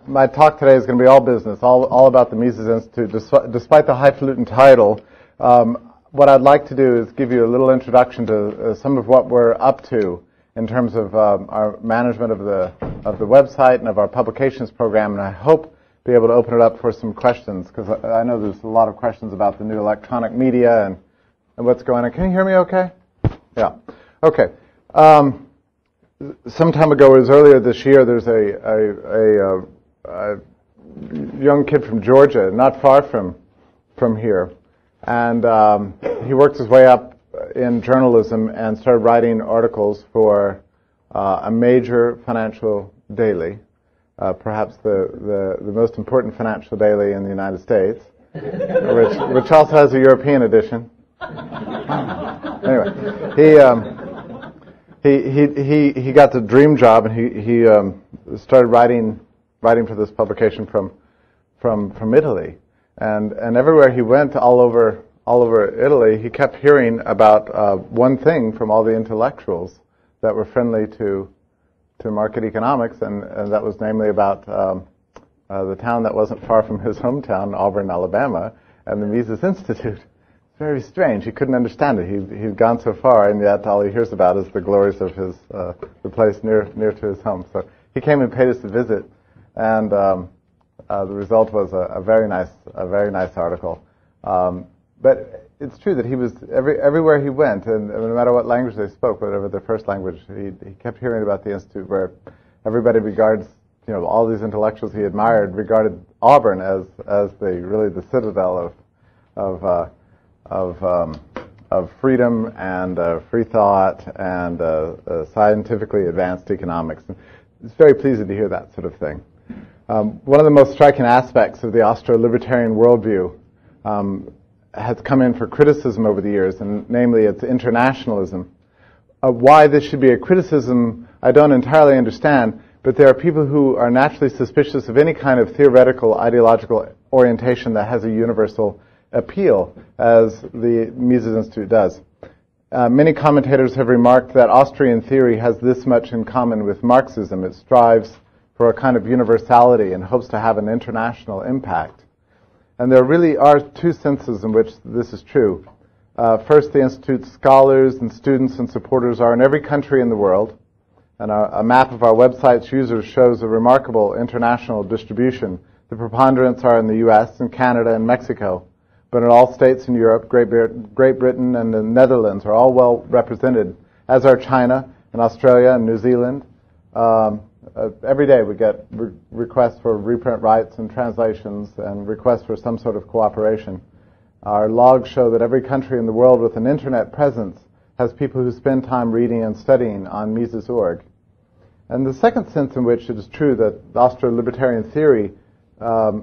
My talk today is going to be all business, all about the Mises Institute. Despite the highfalutin title, what I'd like to do is give you a little introduction to some of what we're up to in terms of our management of the website and of our publications program, and I hope be able to open it up for some questions, because I know there's a lot of questions about the new electronic media and what's going on. Can you hear me okay? Yeah. Okay. Some time ago, it was earlier this year, there's a young kid from Georgia, not far from here, and he worked his way up in journalism and started writing articles for a major financial daily, perhaps the most important financial daily in the United States, which also has a European edition. Anyway, he got the dream job, and he started writing for this publication from Italy, and everywhere he went, all over Italy, he kept hearing about one thing from all the intellectuals that were friendly to market economics, and that was namely about the town that wasn't far from his hometown, Auburn, Alabama, and the Mises Institute. Very strange. He couldn't understand it. He'd gone so far, and yet all he hears about is the glories of his the place near to his home. So he came and paid us a visit, and the result was a very nice article. But it's true that he was everywhere he went, and no matter what language they spoke, whatever their first language, he kept hearing about the institute, where everybody regards, all these intellectuals he admired regarded Auburn as the citadel of freedom and free thought and scientifically advanced economics. And it's very pleasing to hear that sort of thing. One of the most striking aspects of the austro-libertarian worldview has come in for criticism over the years, and namely its internationalism. Why this should be a criticism, I don't entirely understand, but there are people who are naturally suspicious of any kind of theoretical, ideological orientation that has a universal appeal, as the Mises Institute does. Many commentators have remarked that Austrian theory has this much in common with Marxism. It strives for a kind of universality and hopes to have an international impact. And there really are two senses in which this is true. First, the Institute's scholars and students and supporters are in every country in the world, and a map of our website's users shows a remarkable international distribution. The preponderance are in the U.S. and Canada and Mexico, but in all states in Europe, Great Britain and the Netherlands are all well represented, as are China and Australia and New Zealand. Every day we get requests for reprint rights and translations and requests for some sort of cooperation. Our logs show that every country in the world with an internet presence has people who spend time reading and studying on Mises.org. And the second sense in which it is true that austro-libertarian theory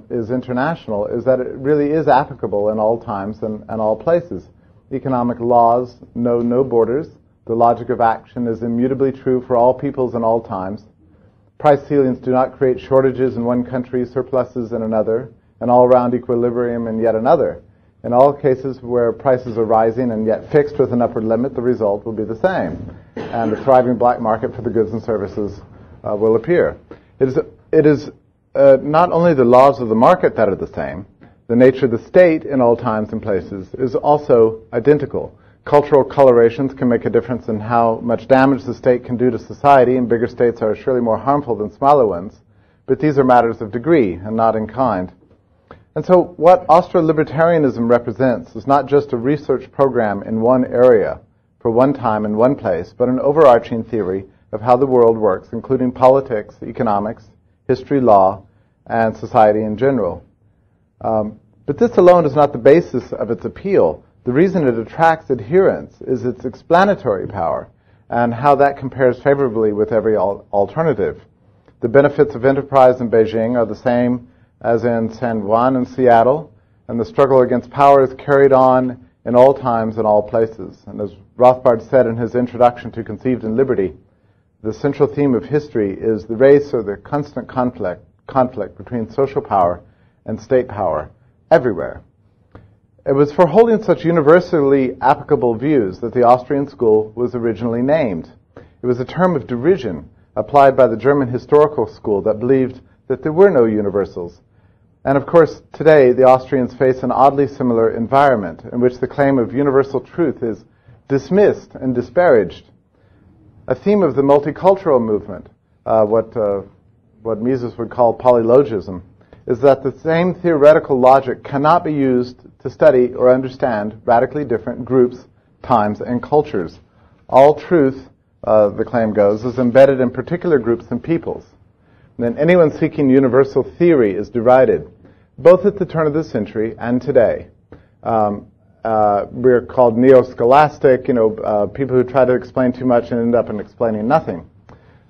is international is that it really is applicable in all times and all places. Economic laws know no borders. The logic of action is immutably true for all peoples and all times. Price ceilings do not create shortages in one country, surpluses in another, an all-round equilibrium in yet another. In all cases where prices are rising and yet fixed with an upper limit, the result will be the same, and a thriving black market for the goods and services will appear. It is not only the laws of the market that are the same, the nature of the state in all times and places is also identical. Cultural colorations can make a difference in how much damage the state can do to society, and bigger states are surely more harmful than smaller ones, but these are matters of degree and not in kind. And so what austro-libertarianism represents is not just a research program in one area, for one time in one place, but an overarching theory of how the world works, including politics, economics, history, law, and society in general. But this alone is not the basis of its appeal. The reason it attracts adherents is its explanatory power and how that compares favorably with every alternative. The benefits of enterprise in Beijing are the same as in San Juan and Seattle, and the struggle against power is carried on in all times and all places. And as Rothbard said in his introduction to Conceived in Liberty, the central theme of history is the race or the constant conflict between social power and state power everywhere. It was for holding such universally applicable views that the Austrian school was originally named. It was a term of derision applied by the German historical school that believed that there were no universals. And of course, today, the Austrians face an oddly similar environment in which the claim of universal truth is dismissed and disparaged. A theme of the multicultural movement, what Mises would call polylogism, is that the same theoretical logic cannot be used to study or understand radically different groups, times, and cultures. All truth, the claim goes, is embedded in particular groups and peoples. And then anyone seeking universal theory is derided, both at the turn of the century and today. We're called neo-scholastic, people who try to explain too much and end up in explaining nothing.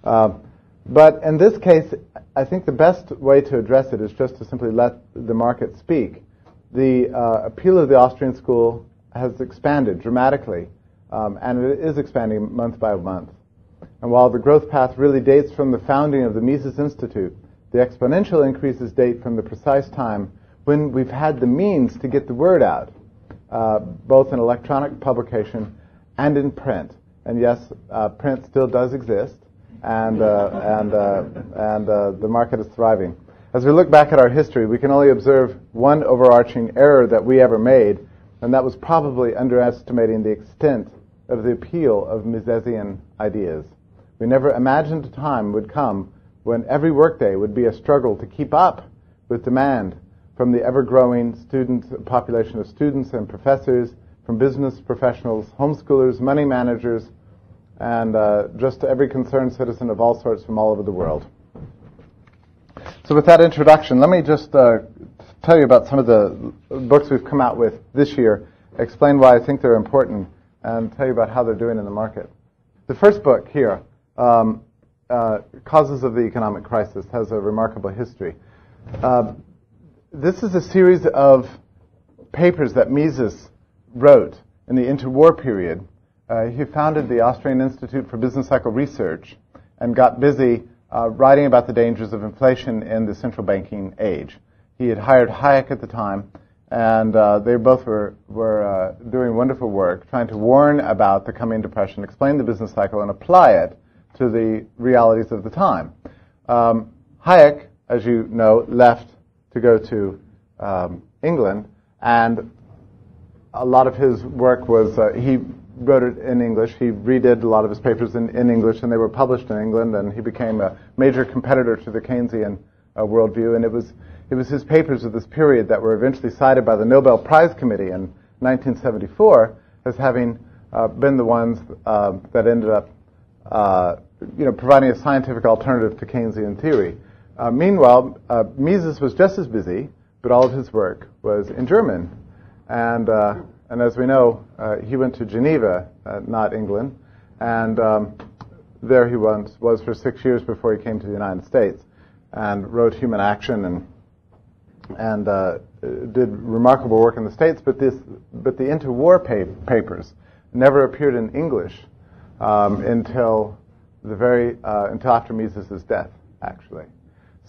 But in this case, I think the best way to address it is just to simply let the market speak. The appeal of the Austrian school has expanded dramatically, and it is expanding month by month. And while the growth path really dates from the founding of the Mises Institute, the exponential increases date from the precise time when we've had the means to get the word out, both in electronic publication and in print. And yes, print still does exist, and the market is thriving. As we look back at our history, we can only observe one overarching error that we ever made, and that was probably underestimating the extent of the appeal of Misesian ideas. We never imagined a time would come when every workday would be a struggle to keep up with demand from the ever-growing population of students and professors, from business professionals, homeschoolers, money managers, and just every concerned citizen of all sorts from all over the world. So with that introduction, let me just tell you about some of the books we've come out with this year, explain why I think they're important, and tell you about how they're doing in the market. The first book here, Causes of the Economic Crisis, has a remarkable history. This is a series of papers that Mises wrote in the interwar period. He founded the Austrian Institute for Business Cycle Research and got busy writing about the dangers of inflation in the central banking age. He had hired Hayek at the time, and they both were doing wonderful work, trying to warn about the coming depression, explain the business cycle, and apply it to the realities of the time. Hayek, as you know, left to go to England, and a lot of his work was, he wrote it in English. He redid a lot of his papers in English, and they were published in England, and he became a major competitor to the Keynesian worldview, and it was his papers of this period that were eventually cited by the Nobel Prize Committee in 1974 as having been the ones that ended up providing a scientific alternative to Keynesian theory. Meanwhile, Mises was just as busy, but all of his work was in German. And as we know, he went to Geneva, not England, and there he was for 6 years before he came to the United States, and wrote Human Action and did remarkable work in the States. But the interwar papers never appeared in English until after Mises' death, actually.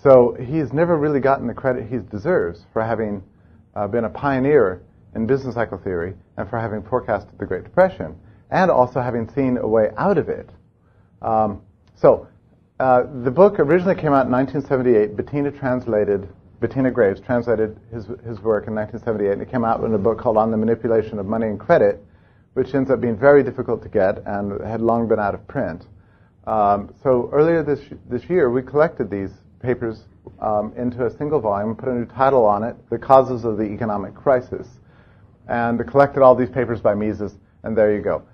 So he's never really gotten the credit he deserves for having been a pioneer in business cycle theory and for having forecasted the Great Depression, and also having seen a way out of it. The book originally came out in 1978. Bettina Graves translated his work in 1978, and it came out in a book called On the Manipulation of Money and Credit, which ends up being very difficult to get and had long been out of print. So earlier this year, we collected these papers into a single volume, put a new title on it, The Causes of the Economic Crisis, and collected all these papers by Mises, and there you go.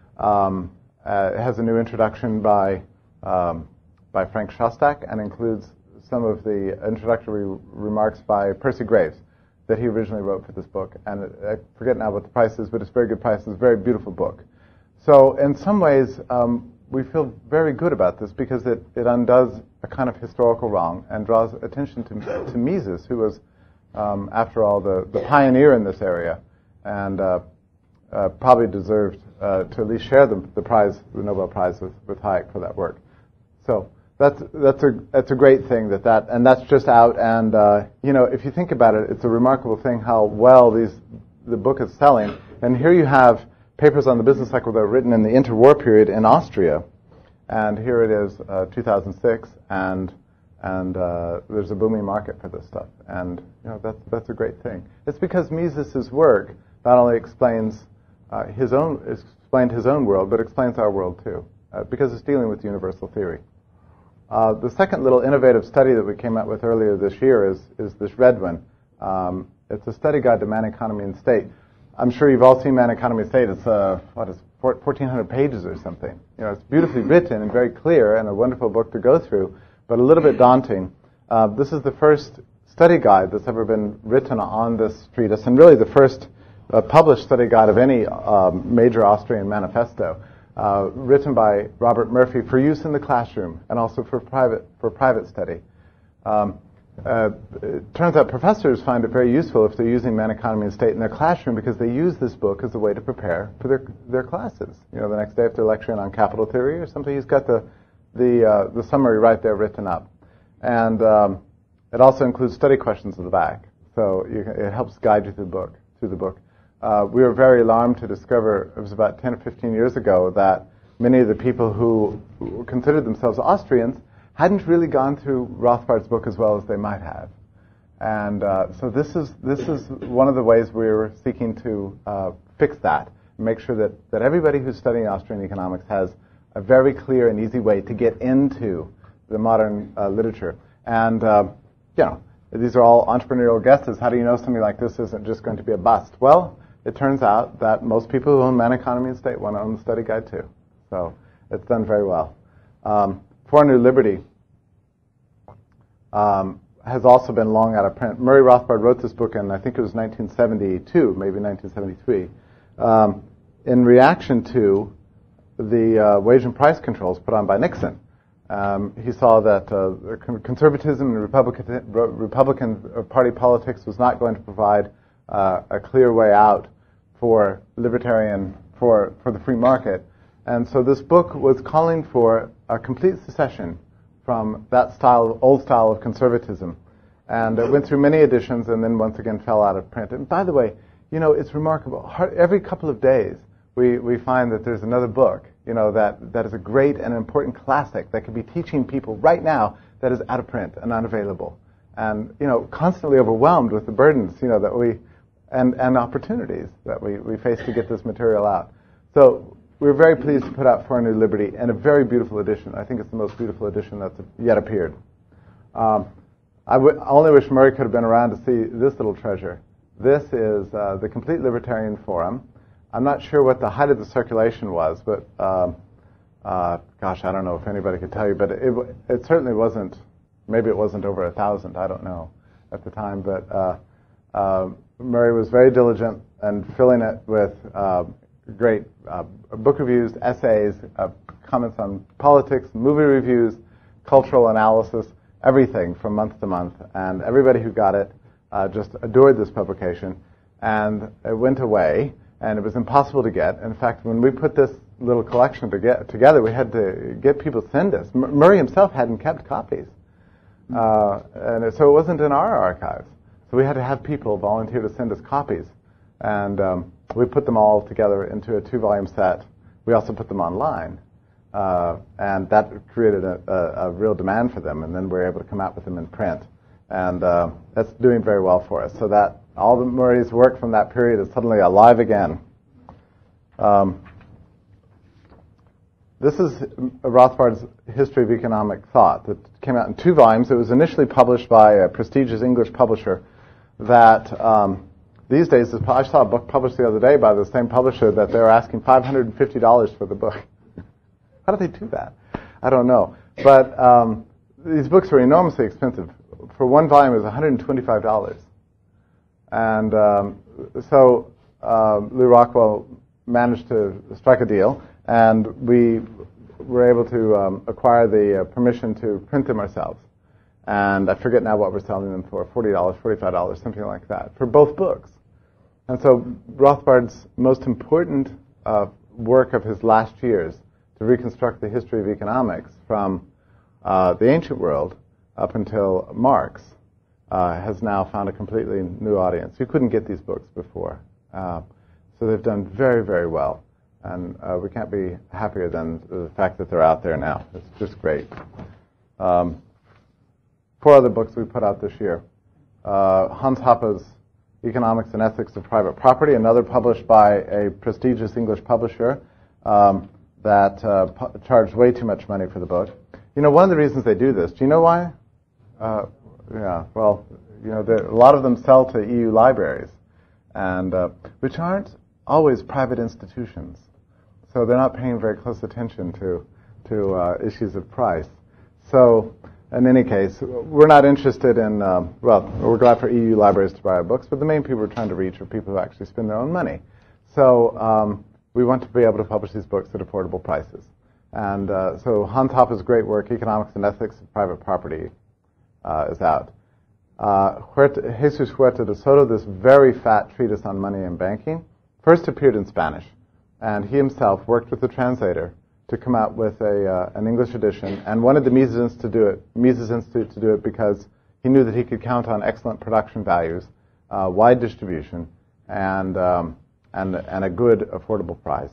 It has a new introduction by Frank Shostak, and includes some of the introductory remarks by Percy Graves that he originally wrote for this book. And I forget now what the price is, but it's a very good price. It's a very beautiful book. So in some ways, we feel very good about this because it undoes a kind of historical wrong and draws attention to Mises, who was, after all, the pioneer in this area, and probably deserved to at least share the the Nobel Prize with Hayek for that work. So that's a great thing and that's just out. And if you think about it, it's a remarkable thing how well the book is selling. And here you have papers on the business cycle that were written in the interwar period in Austria, and here it is, 2006, and And there's a booming market for this stuff. And that's a great thing. It's because Mises's work not only explained his own world, but explains our world too, because it's dealing with universal theory. The second little innovative study that we came out with earlier this year is this red one. It's a study guide to Man, Economy, and State. I'm sure you've all seen Man, Economy, and State. It's 1,400 pages or something. It's beautifully written and very clear and a wonderful book to go through, but a little bit daunting. This is the first study guide that's ever been written on this treatise, and really the first published study guide of any major Austrian manifesto, written by Robert Murphy for use in the classroom and also for private study. It turns out professors find it very useful if they're using Man, Economy, and State in their classroom because they use this book as a way to prepare for their classes. The next day if they're lecturing on capital theory or something, he's got the summary right there written up. And it also includes study questions in the back. So it helps guide you through the book. We were very alarmed to discover, it was about 10 or 15 years ago, that many of the people who considered themselves Austrians hadn't really gone through Rothbard's book as well as they might have. And so this is one of the ways we're seeking to fix that, and make sure that everybody who's studying Austrian economics has a very clear and easy way to get into the modern literature. And, these are all entrepreneurial guesses. How do you know something like this isn't just going to be a bust? Well, it turns out that most people who own Man, Economy, and State want to own the study guide too. So it's done very well. For New Liberty has also been long out of print. Murray Rothbard wrote this book in, I think it was 1972, maybe 1973, in reaction to the wage and price controls put on by Nixon. He saw that conservatism and Republican Party politics was not going to provide a clear way out for the free market. And so this book was calling for a complete secession from that old style of conservatism. And it went through many editions and then once again fell out of print. And by the way, it's remarkable. Every couple of days we find that there's another book, that is a great and important classic that could be teaching people right now that is out of print and unavailable. And, constantly overwhelmed with the burdens, that we, and opportunities that we face to get this material out. So we're very pleased to put out For a New Liberty, and a very beautiful edition. I think it's the most beautiful edition that's yet appeared. I only wish Murray could have been around to see this little treasure. This is the Complete Libertarian Forum. I'm not sure what the height of the circulation was, but gosh, I don't know if anybody could tell you, but it certainly wasn't, maybe it wasn't over 1,000, I don't know at the time, but Murray was very diligent and filling it with great book reviews, essays, comments on politics, movie reviews, cultural analysis, everything from month to month. And everybody who got it just adored this publication. And it went away, and it was impossible to get. In fact, when we put this little collection together, we had to get people to send us. Murray himself hadn't kept copies. And so it wasn't in our archives. So we had to have people volunteer to send us copies. And we put them all together into a 2-volume set. We also put them online. And that created a real demand for them. And then we were able to come out with them in print. And that's doing very well for us. So that all the Murray's work from that period is suddenly alive again. This is Rothbard's History of Economic Thought that came out in 2 volumes. It was initially published by a prestigious English publisher that these days, I saw a book published the other day by the same publisher that they're asking $550 for the book. How do they do that? I don't know. But these books are enormously expensive. For 1 volume, it was $125. And so Lou Rockwell managed to strike a deal, and we were able to acquire the permission to print them ourselves. And I forget now what we're selling them for, $40, $45, something like that, for both books. And so Rothbard's most important work of his last years to reconstruct the history of economics from the ancient world up until Marx has now found a completely new audience. You couldn't get these books before. So they've done very, very well. And we can't be happier than the fact that they're out there now. It's just great. 4 other books we put out this year. Hans Hoppe's Economics and Ethics of Private Property, another published by a prestigious English publisher that charged way too much money for the book. You know, one of the reasons they do this, do you know why? Yeah, well, you know, a lot of them sell to EU libraries, and which aren't always private institutions. So they're not paying very close attention to issues of price. So in any case, we're not interested in, well, we're glad for EU libraries to buy our books, but the main people we're trying to reach are people who actually spend their own money. So we want to be able to publish these books at affordable prices. And so Hans Hoppe's great work, Economics and Ethics of Private Property, is out. Jesus Huerta de Soto, this very fat treatise on money and banking, first appeared in Spanish. And he himself worked with the translator to come out with an English edition, and wanted the Mises Institute to do it because he knew that he could count on excellent production values, wide distribution, and a good affordable price.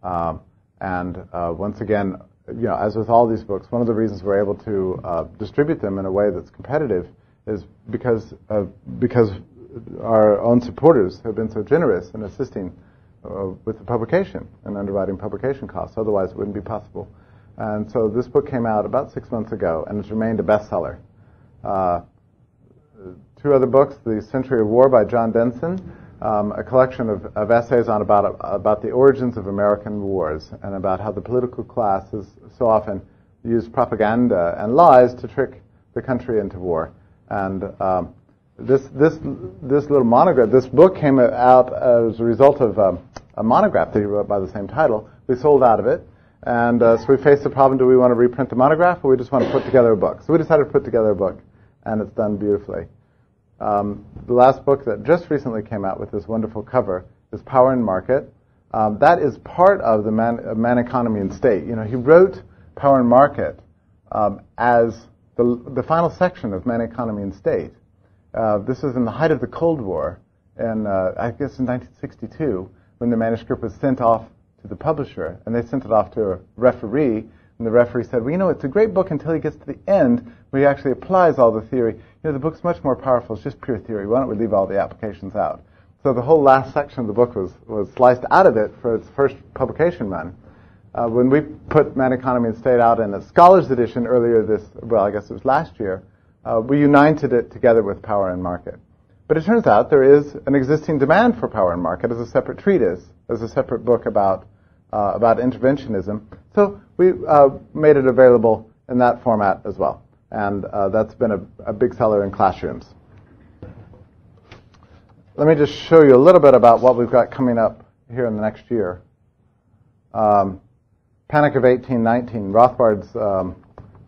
Once again, you know, as with all these books, one of the reasons we're able to distribute them in a way that's competitive is because our own supporters have been so generous in assisting with the publication and underwriting publication costs. Otherwise, it wouldn't be possible. And so this book came out about 6 months ago, and it's remained a bestseller. 2 other books, The Century of War by John Denson, a collection of essays on about the origins of American wars and about how the political class has so often used propaganda and lies to trick the country into war. And this little monograph, this book came out as a result of a monograph that he wrote by the same title. We sold out of it, and so we faced the problem: do we want to reprint the monograph, or we just want to put together a book? So we decided to put together a book, and it's done beautifully. The last book that just recently came out with this wonderful cover is Power and Market. That is part of the Man, Economy, and State. You know, he wrote Power and Market as the final section of Man, Economy, and State. This was in the height of the Cold War, and I guess in 1962, when the manuscript was sent off to the publisher, and they sent it off to a referee, and the referee said, well, you know, it's a great book until he gets to the end, where he actually applies all the theory. You know, the book's much more powerful. It's just pure theory. Why don't we leave all the applications out? So the whole last section of the book was sliced out of it for its first publication run. When we put Man, Economy, and State out in a Scholars Edition earlier I guess it was last year, we united it together with Power and Market. But it turns out there is an existing demand for Power and Market as a separate treatise, as a separate book about interventionism. So we made it available in that format as well. And that's been a big seller in classrooms. Let me just show you a little bit about what we've got coming up here in the next year. Panic of 1819, Rothbard's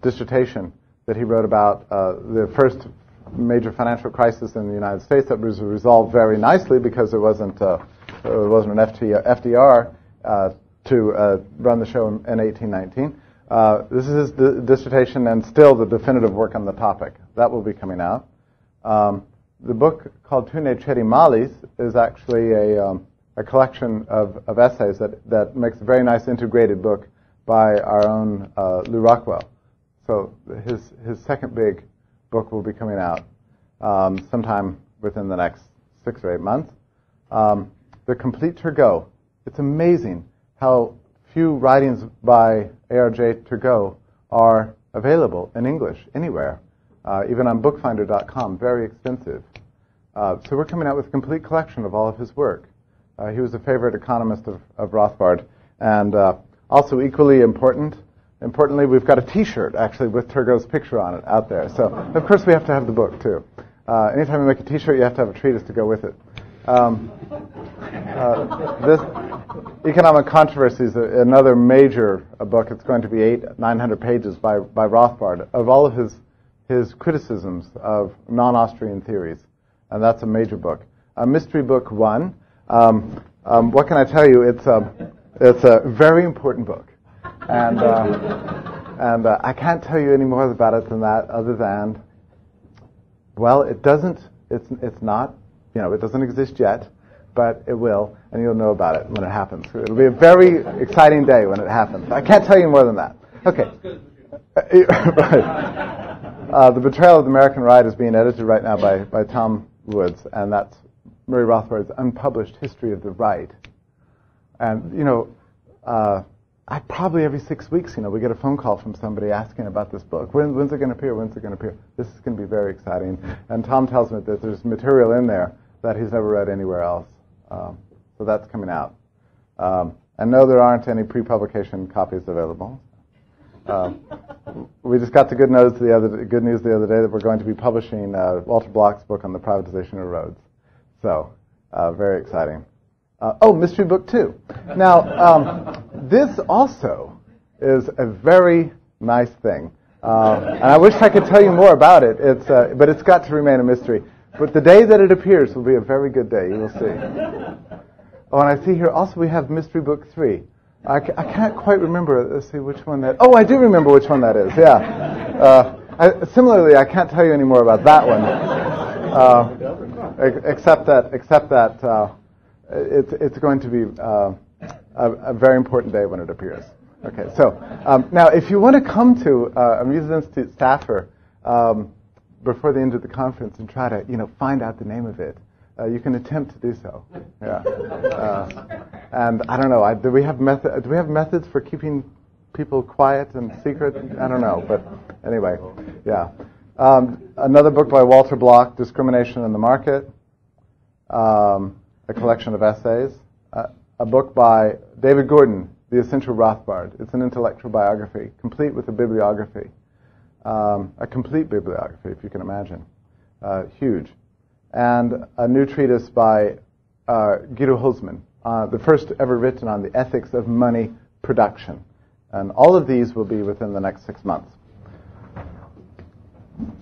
dissertation that he wrote about the first major financial crisis in the United States that was resolved very nicely because it wasn't an FDR to run the show in 1819. This is his dissertation and still the definitive work on the topic. That will be coming out. The book called Tune Ceri Malis is actually a collection of essays that makes a very nice integrated book by our own Lou Rockwell. So his second big book will be coming out sometime within the next 6 or 8 months. The Complete Turgot. It's amazing how few writings by A.R.J. Turgot are available in English anywhere, even on bookfinder.com, very expensive. So we're coming out with a complete collection of all of his work. He was a favorite economist of Rothbard. And also equally importantly, we've got a T-shirt, actually, with Turgot's picture on it out there. So, of course, we have to have the book, too. Anytime you make a T-shirt, you have to have a treatise to go with it. This Economic Controversy is another major book. It's going to be 900 pages by Rothbard of all of his criticisms of non-Austrian theories. And that's a major book. Mystery Book 1. What can I tell you? It's a very important book. And I can't tell you any more about it than that, other than, well, it's not, it doesn't exist yet, but it will, and you'll know about it when it happens. It'll be a very exciting day when it happens. I can't tell you more than that. Okay. The Betrayal of the American Right is being edited right now by Tom Woods, and that's Murray Rothbard's unpublished history of the right. And, I probably every 6 weeks, we get a phone call from somebody asking about this book. When's it going to appear? When's it going to appear? This is going to be very exciting. And Tom tells me that there's material in there that he's never read anywhere else. So that's coming out. And no, there aren't any pre-publication copies available. We just got the good news the other day that we're going to be publishing Walter Block's book on the privatization of roads. So, very exciting. Mystery Book 2. Now, this also is a very nice thing. And I wish I could tell you more about it. But it's got to remain a mystery. But the day that it appears will be a very good day. You will see. And I see here also we have Mystery Book 3. I can't quite remember. Let's see which one that... I do remember which one that is. Yeah. Similarly, I can't tell you any more about that one. Except that it's going to be a very important day when it appears. Okay. So now, if you want to come to a Mises Institute staffer before the end of the conference and try to find out the name of it, you can attempt to do so. Yeah. And I don't know. Do we have methods for keeping people quiet and secret? I don't know. But anyway, yeah. Another book by Walter Block, Discrimination in the Market. A collection of essays. A book by David Gordon, The Essential Rothbard. It's an intellectual biography, complete with a bibliography. A complete bibliography, if you can imagine. Huge. And a new treatise by Guido Hülsmann, the first ever written on the ethics of money production. And all of these will be within the next 6 months.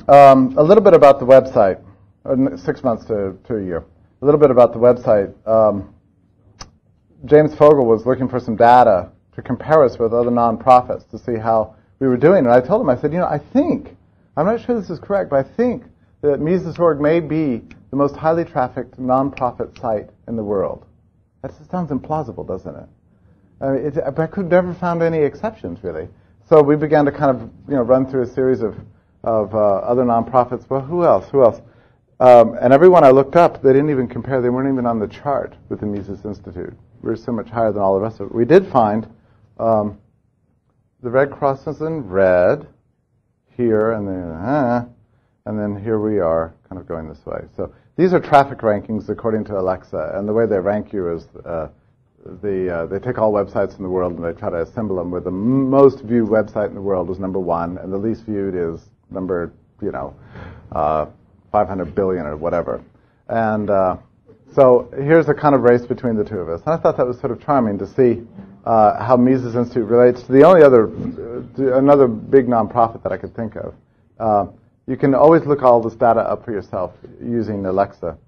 A little bit about the website, 6 months to a year. A little bit about the website. James Fogle was looking for some data to compare us with other nonprofits to see how we were doing. And I told him, I said, I'm not sure this is correct, but I think that Mises.org may be the most highly trafficked nonprofit site in the world. That sounds implausible, doesn't it? I could never found any exceptions, really. So we began to kind of, run through a series of other nonprofits. Well, who else? And everyone I looked up, they didn't even compare. They weren't even on the chart with the Mises Institute. We were so much higher than all the rest of it. We did find the Red Cross is in red here, and then here we are, kind of going this way. So these are traffic rankings according to Alexa, and the way they rank you is they take all websites in the world and they try to assemble them where the most viewed website in the world is number 1, and the least viewed is number 500 billion or whatever. And so here's a kind of race between the two of us. And I thought that was sort of charming to see how Mises Institute relates to the only another big nonprofit that I could think of. You can always look all this data up for yourself using Alexa.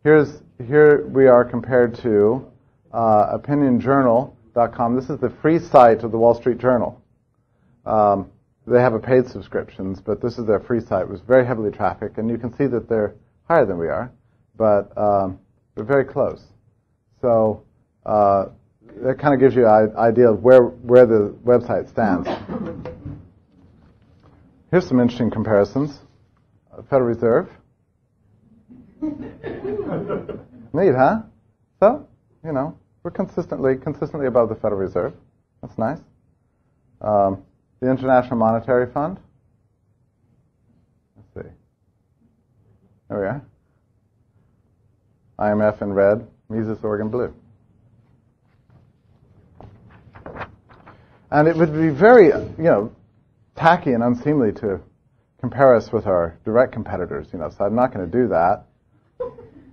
Here we are compared to opinionjournal.com. This is the free site of the Wall Street Journal. They have a paid subscriptions, but this is their free site. It was very heavily trafficked, and you can see that they're higher than we are, but we're very close. So that kind of gives you an idea of where the website stands. Here's some interesting comparisons. Federal Reserve. Neat, huh? So, we're consistently above the Federal Reserve. That's nice. The International Monetary Fund. Let's see. There we are. IMF in red, Mises.org in blue. And it would be very, tacky and unseemly to compare us with our direct competitors, so I'm not going to do that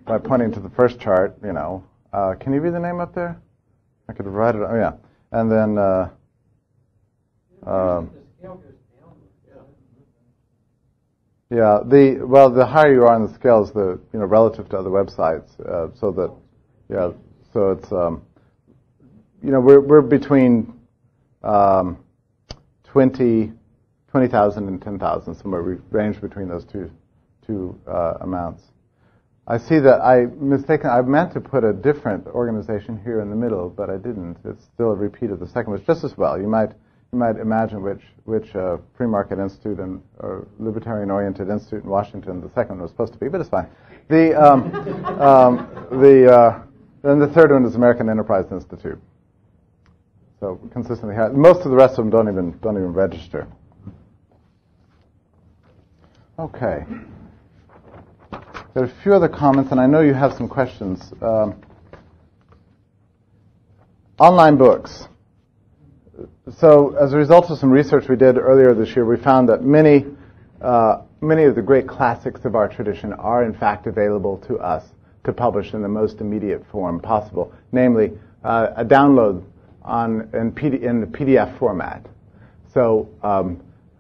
by pointing to the first chart, Can you read the name up there? I could write it, And then, the higher you are on the scales, the, relative to other websites, so it's, we're between, 20,000 and 10,000, somewhere we range between those two amounts. I see that I meant to put a different organization here in the middle, but I didn't. It's still a repeat of the second one. It's just as well. You might you might imagine which free market institute or libertarian-oriented institute in Washington the second one was supposed to be, but it's fine. Then the third one is American Enterprise Institute. So consistently high. Most of the rest of them don't even register. Okay. There are a few other comments, and I know you have some questions. Online books. So as a result of some research we did earlier this year, we found that many of the great classics of our tradition are in fact available to us to publish in the most immediate form possible, namely a download in the PDF format. So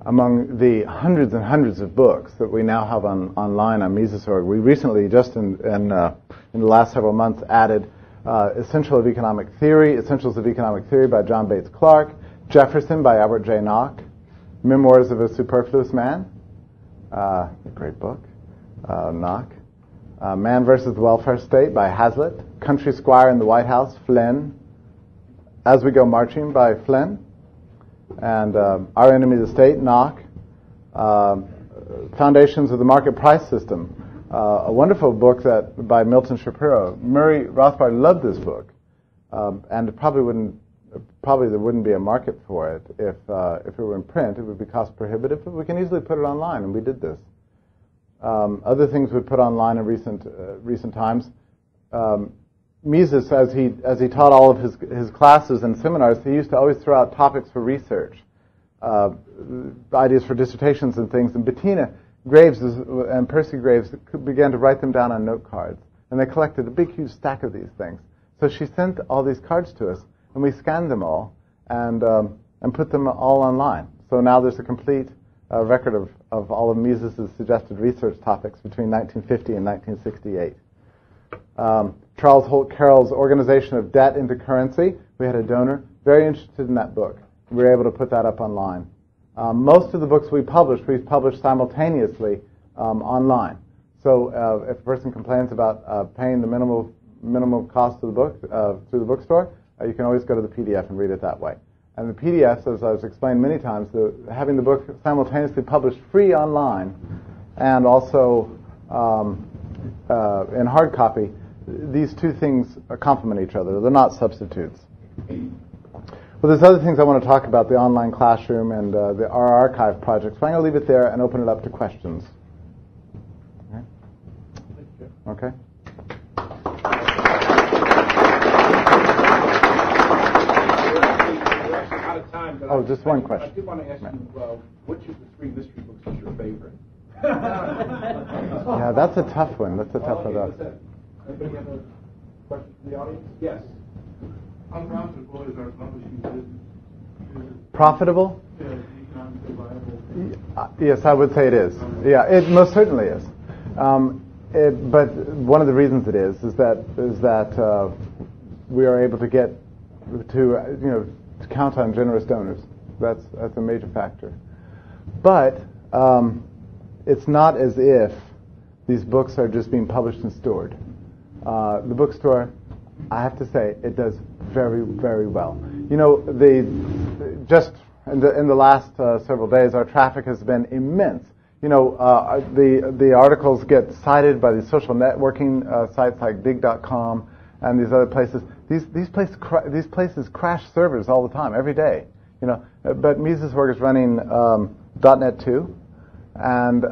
among the hundreds and hundreds of books that we now have online on Mises.org, we recently, just in the last several months, added Essentials of Economic Theory by John Bates Clark, Jefferson by Albert J. Nock, Memoirs of a Superfluous Man, a great book, Nock, Man versus the Welfare State by Hazlitt, Country Squire in the White House, Flynn, As We Go Marching by Flynn, and Our Enemy the State, Nock, Foundations of the Market Price System, a wonderful book by Milton Shapiro. Murray Rothbard loved this book, and probably there wouldn't be a market for it if it were in print. It would be cost prohibitive, but we can easily put it online, and we did this. Other things we put online in recent times. Mises, as he taught all of his classes and seminars, he used to always throw out topics for research, ideas for dissertations and things. And Bettina Graves and Percy Graves began to write them down on note cards, and they collected a big, huge stack of these things. So she sent all these cards to us, and we scanned them all and put them all online. So now there's a complete record of all of Mises' suggested research topics between 1950 and 1968. Charles Holt Carroll's Organization of Debt into Currency. We had a donor very interested in that book. We were able to put that up online. Most of the books we've published simultaneously online. So if a person complains about paying the minimum cost of the book through the bookstore, you can always go to the PDF and read it that way. And the PDFs, as I've explained many times, having the book simultaneously published free online and also in hard copy, these two things complement each other. They're not substitutes. Well, there's other things I want to talk about, the online classroom and our archive projects. So I'm going to leave it there and open it up to questions. Okay? Oh, just one question. I did want to ask you, which of the three mystery books is your favorite? Yeah, that's a tough one. Anybody have a question from the audience? Yes. Unprofitable is our publishing business. Profitable? Yeah, economically viable. Yes, I would say it is. Yeah, it most certainly is. But one of the reasons it is that we are able to get to count on generous donors. That's a major factor. But it's not as if these books are just being published and stored. The bookstore, I have to say, it does very, very well. Just in the last several days, our traffic has been immense. The articles get cited by these social networking sites like Dig.com and these other places. These places crash servers all the time, every day. But Mises.org is running .NET 2, and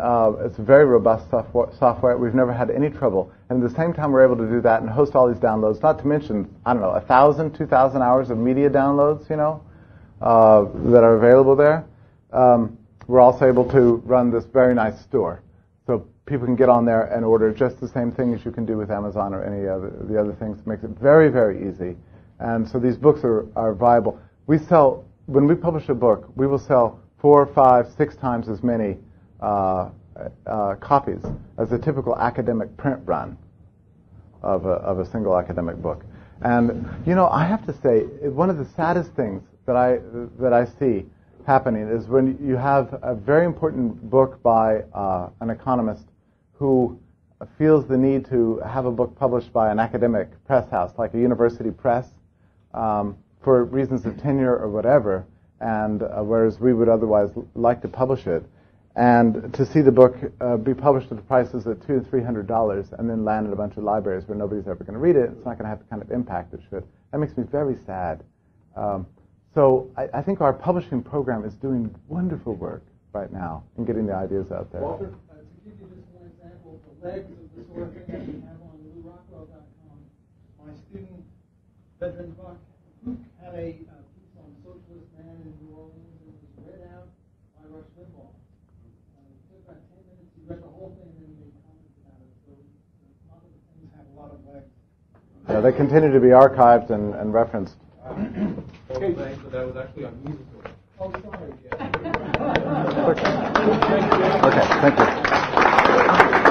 it's very robust software. We've never had any trouble. And at the same time, we're able to do that and host all these downloads. Not to mention, 1,000, 2,000 hours of media downloads, that are available there. We're also able to run this very nice store, so people can get on there and order just the same thing as you can do with Amazon or any of the other things. It makes it very, very easy. And so these books are viable. When we publish a book, we will sell 4, 5, 6 times as many copies as a typical academic print run of a single academic book. And I have to say, one of the saddest things that I see happening is when you have a very important book by an economist who feels the need to have a book published by an academic press house, like a university press, for reasons of tenure or whatever, and whereas we would otherwise like to publish it. And to see the book be published at the prices of $200 to $300 and then land in a bunch of libraries where nobody's ever going to read it, it's not going to have the kind of impact it should. That makes me very sad. So I think our publishing program is doing wonderful work right now in getting the ideas out there. Walter? To give you just one example, the legs of the sort of thing that we have on LouRockwell.com, my student, Vedran Buck, had a piece on socialist man in New Orleans, and it was read out by Rush Limbaugh. It took about 10 minutes. He read the whole thing, and then he made comments about it. So a lot of the things have a lot of legs. Yeah, they continue to be archived and referenced. Okay, thanks. So that was actually on musical. Oh, sorry. Okay, thank you.